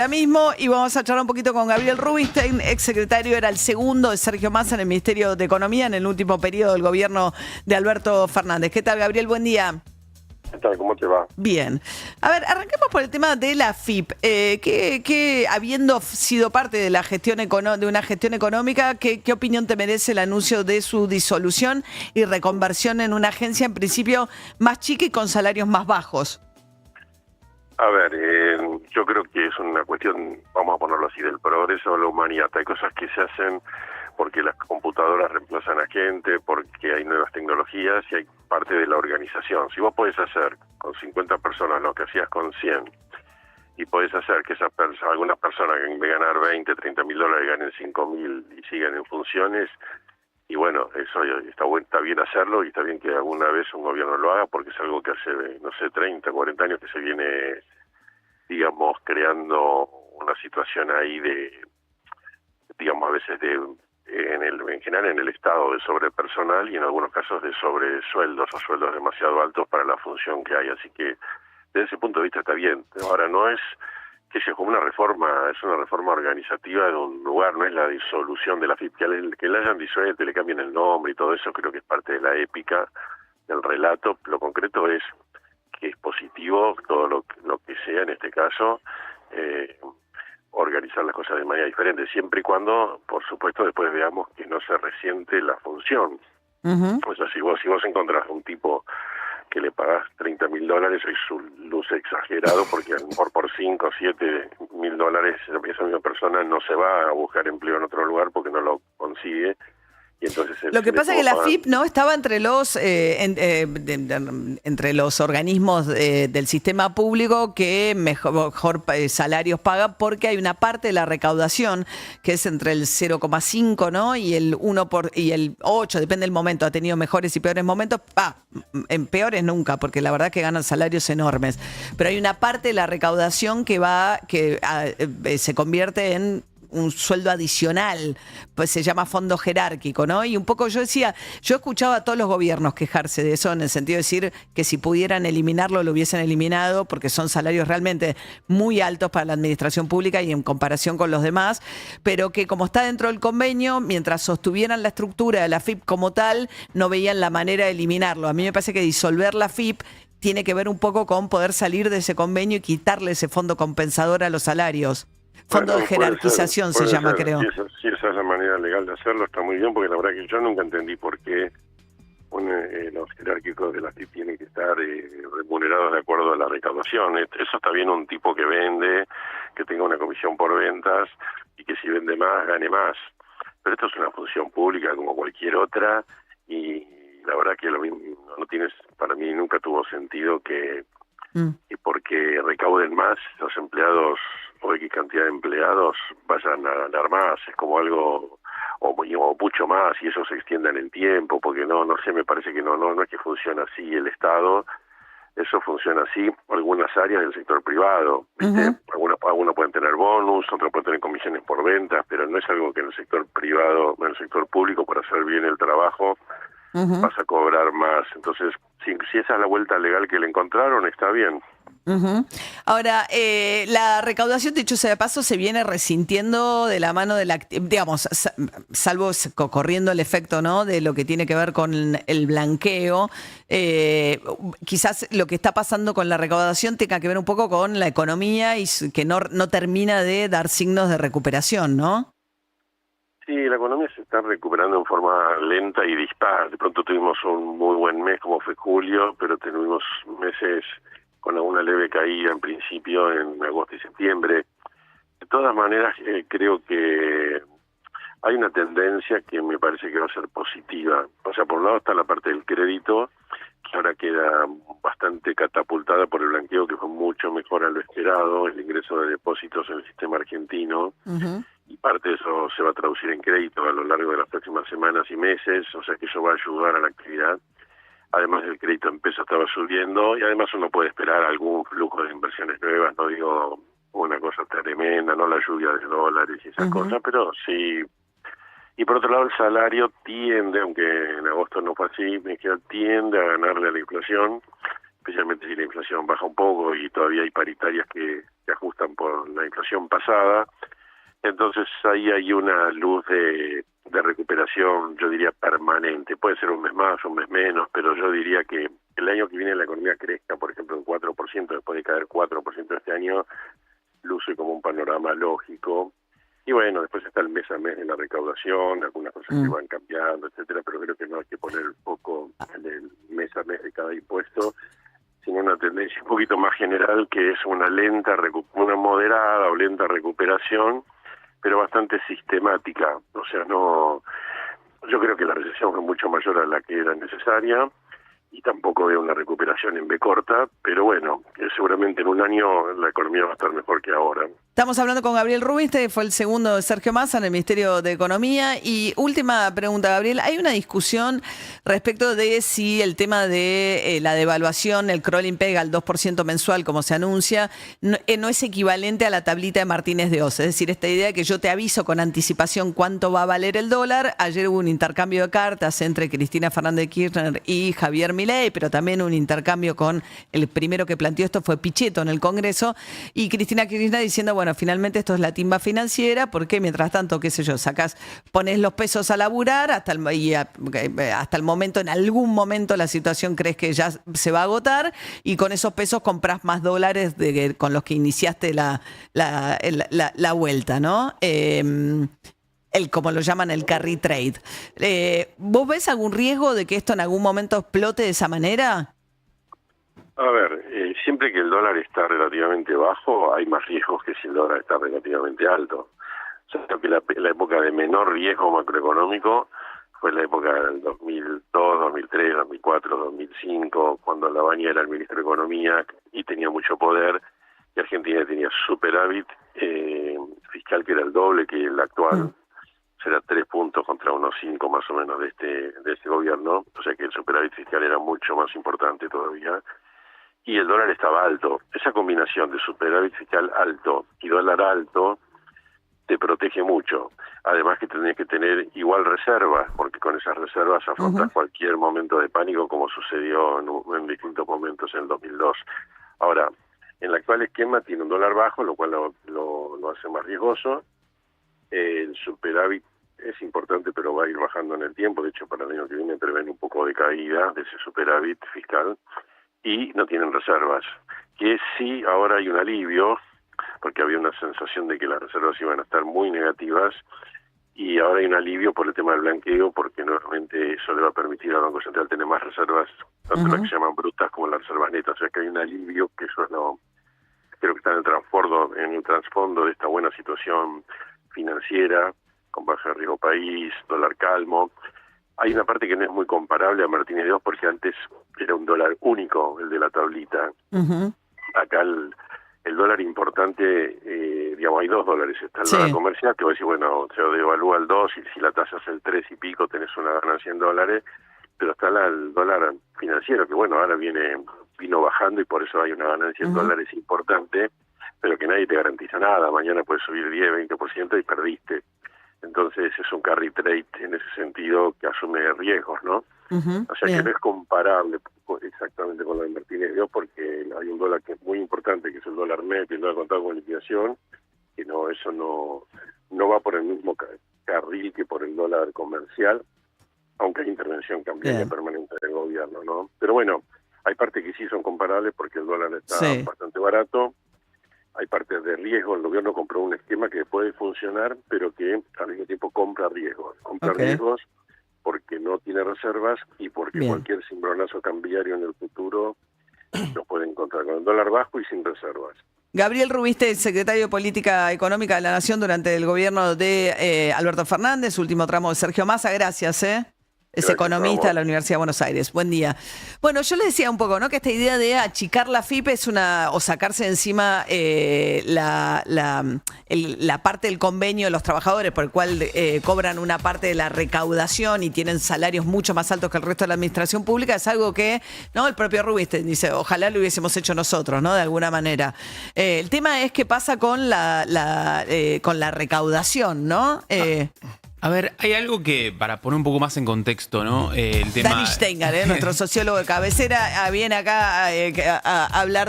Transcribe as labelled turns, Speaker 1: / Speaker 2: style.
Speaker 1: Ahora mismo y vamos a charlar un poquito con Gabriel Rubinstein, exsecretario, era el segundo de Sergio Massa en el Ministerio de Economía en el último periodo del gobierno de Alberto Fernández. ¿Qué tal, Gabriel? Buen día.
Speaker 2: ¿Qué tal? ¿Cómo te va?
Speaker 1: Bien. A ver, arranquemos por el tema de la AFIP. ¿Qué habiendo sido parte de la gestión de una gestión económica, qué opinión te merece el anuncio de su disolución y reconversión en una agencia en principio más chica y con salarios más bajos?
Speaker 2: A ver, yo creo que es una cuestión, vamos a ponerlo así, del progreso de la humanidad. Hay cosas que se hacen porque las computadoras reemplazan a gente, porque hay nuevas tecnologías y hay parte de la organización. Si vos podés hacer con 50 personas lo que hacías con 100 y podés hacer que algunas personas que en vez de ganar 20, 30 mil dólares ganen 5.000 y sigan en funciones, y bueno, eso está bien hacerlo y está bien que alguna vez un gobierno lo haga porque es algo que hace, no sé, 30, 40 años que se viene, digamos, creando una situación ahí de, digamos, a veces en general en el Estado de sobrepersonal y en algunos casos de sobresueldos o sueldos demasiado altos para la función que hay. Así que desde ese punto de vista está bien. Ahora no es que sea como una reforma, es una reforma organizativa de un lugar, no es la disolución de la FIP, que la hayan disuelto y le cambien el nombre y todo eso, creo que es parte de la épica del relato. Lo concreto es que es positivo todo lo que sea en este caso, organizar las cosas de manera diferente, siempre y cuando, por supuesto, después veamos que no se resiente la función. O sea, si vos encontrás un tipo que le pagás 30 mil dólares, eso luce exagerado, porque a lo mejor por 5 o 7 mil dólares esa misma persona no se va a buscar empleo en otro lugar porque no lo consigue. Y entonces
Speaker 1: lo que pasa es que la FIP no estaba entre los entre los organismos del sistema público que mejor salarios paga, porque hay una parte de la recaudación que es entre el 0,5, ¿no? y el 8, depende del momento, ha tenido mejores y peores momentos, en peores nunca, porque la verdad que ganan salarios enormes, pero hay una parte de la recaudación que se convierte en un sueldo adicional, pues se llama fondo jerárquico, ¿no? Y un poco yo decía, yo escuchaba a todos los gobiernos quejarse de eso, en el sentido de decir que si pudieran eliminarlo, lo hubiesen eliminado, porque son salarios realmente muy altos para la administración pública y en comparación con los demás, pero que como está dentro del convenio, mientras sostuvieran la estructura de la FIP como tal, no veían la manera de eliminarlo. A mí me parece que disolver la FIP tiene que ver un poco con poder salir de ese convenio y quitarle ese fondo compensador a los salarios. Fondo de jerarquización se llama, creo.
Speaker 2: Si esa es la manera legal de hacerlo, está muy bien, porque la verdad que yo nunca entendí por qué los jerárquicos de la FIP tienen que estar remunerados de acuerdo a la recaudación. Eso está bien, un tipo que vende, que tenga una comisión por ventas y que si vende más, gane más. Pero esto es una función pública como cualquier otra y la verdad que lo mismo no tiene, para mí nunca tuvo sentido que porque recauden más los empleados o X cantidad de empleados vayan a ganar más, es como algo o mucho más y eso se extienda en el tiempo, porque no sé, me parece que no es que funciona así el Estado, eso funciona así algunas áreas del sector privado, ¿viste? Algunos pueden tener bonus, otros pueden tener comisiones por ventas, pero no es algo que en el sector privado, en el sector público, para hacer bien el trabajo vas a cobrar más. Entonces, si esa es la vuelta legal que le encontraron, está bien.
Speaker 1: Ahora, la recaudación, dicho sea de paso, se viene resintiendo de la mano de digamos, salvo corriendo el efecto, ¿no?, de lo que tiene que ver con el blanqueo. Quizás lo que está pasando con la recaudación tenga que ver un poco con la economía y que no termina de dar signos de recuperación, ¿no?
Speaker 2: Sí, la economía se está recuperando en forma lenta y dispar. De pronto tuvimos un muy buen mes como fue julio, pero tuvimos meses con alguna leve caída en principio en agosto y septiembre. De todas maneras, creo que hay una tendencia que me parece que va a ser positiva. O sea, por un lado está la parte del crédito, que ahora queda bastante catapultada por el blanqueo, que fue mucho mejor a lo esperado, el ingreso de depósitos en el sistema argentino, y parte de eso se va a traducir en crédito a lo largo de las próximas semanas y meses, o sea que eso va a ayudar a la actividad. Además, el crédito en peso estaba subiendo y además uno puede esperar algún flujo de inversiones nuevas, no digo una cosa tremenda, no la lluvia de dólares y esas cosas, pero sí. Y por otro lado, el salario tiende, aunque en agosto no fue así, tiende a ganarle a la inflación especialmente si la inflación baja un poco y todavía hay paritarias que se ajustan por la inflación pasada. Entonces ahí hay una luz de recuperación, yo diría permanente. Puede ser un mes más, un mes menos, pero yo diría que el año que viene la economía crezca, por ejemplo, en 4%, después de caer 4% este año, luce como un panorama lógico. Y bueno, después está el mes a mes de la recaudación, algunas cosas que van cambiando, etcétera, pero creo que no hay que poner el foco en el mes a mes de cada impuesto, sino una tendencia un poquito más general, que es una moderada o lenta recuperación, pero bastante sistemática. O sea, no, yo creo que la recesión fue mucho mayor a la que era necesaria y tampoco veo una recuperación en B corta, pero bueno, seguramente en un año la economía va a estar mejor que ahora.
Speaker 1: Estamos hablando con Gabriel Rubinstein, fue el segundo de Sergio Massa en el Ministerio de Economía. Y última pregunta, Gabriel, hay una discusión respecto de si el tema de la devaluación, el crawling pega al 2% mensual, como se anuncia, no es equivalente a la tablita de Martínez de Oz. Es decir, esta idea de que yo te aviso con anticipación cuánto va a valer el dólar. Ayer hubo un intercambio de cartas entre Cristina Fernández de Kirchner y Javier Milei, pero también un intercambio con el primero que planteó esto fue Pichetto en el Congreso, y Cristina Kirchner diciendo, bueno, finalmente esto es la timba financiera, porque mientras tanto, qué sé yo, pones los pesos a laburar hasta el momento, en algún momento la situación crees que ya se va a agotar, y con esos pesos compras más dólares con los que iniciaste la vuelta, ¿no? Como lo llaman el carry trade. ¿Vos ves algún riesgo de que esto en algún momento explote de esa manera?
Speaker 2: A ver, siempre que el dólar está relativamente bajo, hay más riesgos que si el dólar está relativamente alto. O sea, que la época de menor riesgo macroeconómico fue la época del 2002, 2003, 2004, 2005, cuando Lavagna era el ministro de Economía y tenía mucho poder, y Argentina tenía superávit fiscal que era el doble que el actual. Será 3 puntos contra unos 5 más o menos de este gobierno, o sea que el superávit fiscal era mucho más importante todavía, y el dólar estaba alto. Esa combinación de superávit fiscal alto y dólar alto te protege mucho. Además que tenés que tener igual reservas, porque con esas reservas afrontas cualquier momento de pánico, como sucedió en distintos momentos en el 2002. Ahora, en el actual esquema tiene un dólar bajo, lo cual lo hace más riesgoso. El superávit es importante, pero va a ir bajando en el tiempo. De hecho, para el año que viene prevén un poco de caída de ese superávit fiscal, y no tienen reservas. Que sí, ahora hay un alivio, porque había una sensación de que las reservas iban a estar muy negativas, y ahora hay un alivio por el tema del blanqueo, porque nuevamente eso le va a permitir al Banco Central tener más reservas, tanto las que se llaman brutas como las reservas netas. O sea que hay un alivio, que eso es creo que está en el trasfondo de esta buena situación financiera, con baja riesgo país, dólar calmo. Hay una parte que no es muy comparable a Martínez de Oz, porque antes era un dólar único, el de la tablita. Acá el dólar importante, hay 2 dólares. Está el dólar comercial, que vos decís, bueno, se devalúa el 2, y si la tasa es el 3 y pico, tenés una ganancia en dólares. Pero está el dólar financiero, que bueno, ahora vino bajando, y por eso hay una ganancia en dólares importante, pero que nadie te garantiza nada. Mañana puedes subir 10, 20% y perdiste. Entonces es un carry trade en ese sentido, que asume riesgos, ¿no? O sea que no es comparable exactamente con lo de Martínez de Oz, porque hay un dólar que es muy importante, que es el dólar MEP, el dólar contado con liquidación, que eso no va por el mismo carril que por el dólar comercial, aunque hay intervención cambiaria permanente del gobierno, ¿no? Pero bueno, hay partes que sí son comparables, porque el dólar está bastante barato. Hay partes de riesgo. El gobierno compró un esquema que puede funcionar, pero que al mismo tiempo compra riesgos. Riesgos porque no tiene reservas, y porque cualquier cimbronazo cambiario en el futuro lo puede encontrar con el dólar bajo y sin reservas.
Speaker 1: Gabriel Rubinstein, secretario de Política Económica de la Nación durante el gobierno de Alberto Fernández, último tramo de Sergio Massa. Gracias, Es economista de la Universidad de Buenos Aires. Buen día. Bueno, yo le decía un poco, ¿no?, que esta idea de achicar la FIP o sacarse de encima la parte del convenio de los trabajadores, por el cual cobran una parte de la recaudación y tienen salarios mucho más altos que el resto de la administración pública, es algo que, ¿no?, el propio Rubinstein dice, ojalá lo hubiésemos hecho nosotros, ¿no?, de alguna manera. El tema es qué pasa con la recaudación, ¿no?
Speaker 3: A ver, hay algo que, para poner un poco más en contexto, ¿no? El tema...
Speaker 1: Dani Steinger, nuestro sociólogo de cabecera, viene acá a hablar de